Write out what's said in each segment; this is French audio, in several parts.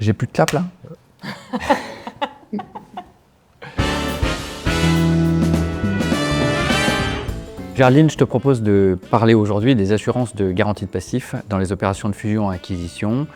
J'ai plus de clap là. Géraldine, je te propose de parler aujourd'hui des assurances de garantie de passif dans les opérations de fusion-acquisition.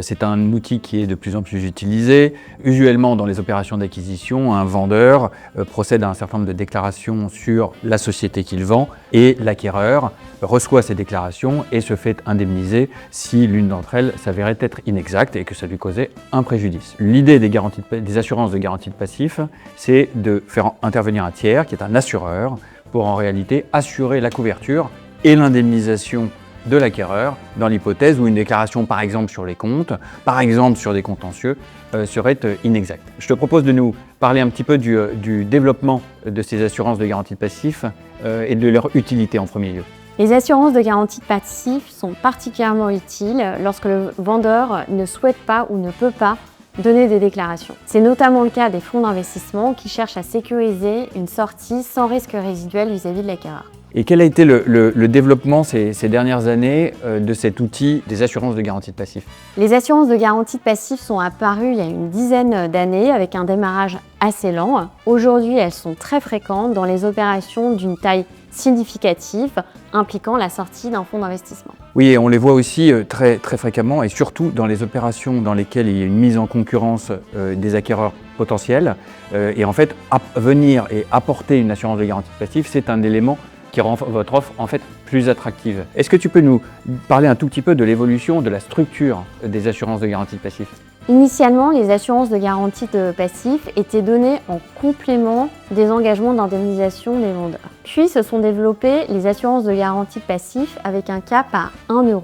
C'est un outil qui est de plus en plus utilisé. Usuellement, dans les opérations d'acquisition, un vendeur procède à un certain nombre de déclarations sur la société qu'il vend et l'acquéreur reçoit ces déclarations et se fait indemniser si l'une d'entre elles s'avérait être inexacte et que ça lui causait un préjudice. L'idée des assurances de garantie de passif, c'est de faire intervenir un tiers qui est un assureur pour en réalité assurer la couverture et l'indemnisation de l'acquéreur dans l'hypothèse où une déclaration, par exemple sur les comptes, par exemple sur des contentieux, serait inexacte. Je te propose de nous parler un petit peu du développement de ces assurances de garantie de passif et de leur utilité en premier lieu. Les assurances de garantie de passif sont particulièrement utiles lorsque le vendeur ne souhaite pas ou ne peut pas donner des déclarations. C'est notamment le cas des fonds d'investissement qui cherchent à sécuriser une sortie sans risque résiduel vis-à-vis de l'acquéreur. Et quel a été le développement ces dernières années de cet outil des assurances de garantie de passif? Les assurances de garantie de passif sont apparues il y a une dizaine d'années avec un démarrage assez lent. Aujourd'hui, elles sont très fréquentes dans les opérations d'une taille significative impliquant la sortie d'un fonds d'investissement. Oui, et on les voit aussi très fréquemment et surtout dans les opérations dans lesquelles il y a une mise en concurrence des acquéreurs potentiels. Et en fait, venir et apporter une assurance de garantie de passif, c'est un élément qui rend votre offre en fait plus attractive. Est-ce que tu peux nous parler un tout petit peu de l'évolution de la structure des assurances de garantie de passif? Initialement, les assurances de garantie de passif étaient données en complément des engagements d'indemnisation des vendeurs. Puis se sont développées les assurances de garantie de passif avec un cap à 1 €,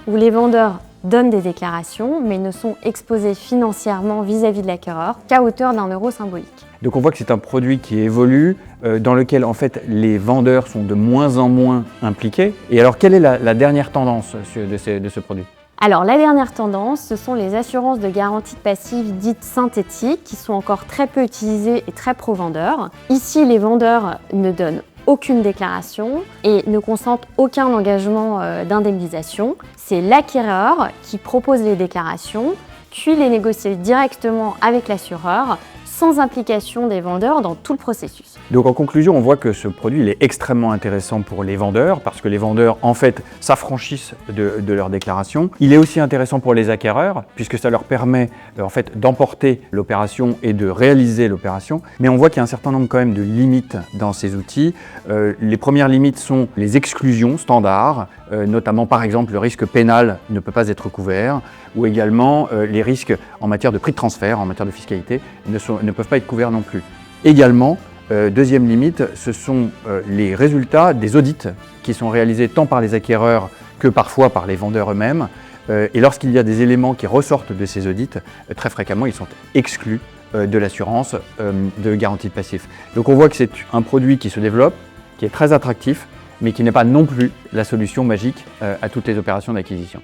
où les vendeurs donnent des déclarations mais ne sont exposés financièrement vis-à-vis de l'acquéreur qu'à hauteur d'1 € symbolique. Donc on voit que c'est un produit qui évolue, dans lequel en fait les vendeurs sont de moins en moins impliqués. Et alors quelle est la dernière tendance de ce produit? Alors la dernière tendance, ce sont les assurances de garantie de passif dites synthétiques qui sont encore très peu utilisées et très pro-vendeurs. Ici, les vendeurs ne donnent aucune déclaration et ne consentent aucun engagement d'indemnisation. C'est l'acquéreur qui propose les déclarations, puis les négocie directement avec l'assureur, sans implication des vendeurs dans tout le processus. Donc en conclusion, on voit que ce produit il est extrêmement intéressant pour les vendeurs parce que les vendeurs en fait s'affranchissent de leurs déclarations. Il est aussi intéressant pour les acquéreurs puisque ça leur permet en fait d'emporter l'opération et de réaliser l'opération. Mais on voit qu'il y a un certain nombre quand même de limites dans ces outils. Les premières limites sont les exclusions standards, notamment par exemple le risque pénal ne peut pas être couvert ou également les risques en matière de prix de transfert, en matière de fiscalité ne peuvent pas être couverts non plus. Également, deuxième limite, ce sont les résultats des audits qui sont réalisés tant par les acquéreurs que parfois par les vendeurs eux-mêmes. Et lorsqu'il y a des éléments qui ressortent de ces audits, très fréquemment ils sont exclus de l'assurance de garantie de passif. Donc on voit que c'est un produit qui se développe, qui est très attractif, mais qui n'est pas non plus la solution magique à toutes les opérations d'acquisition.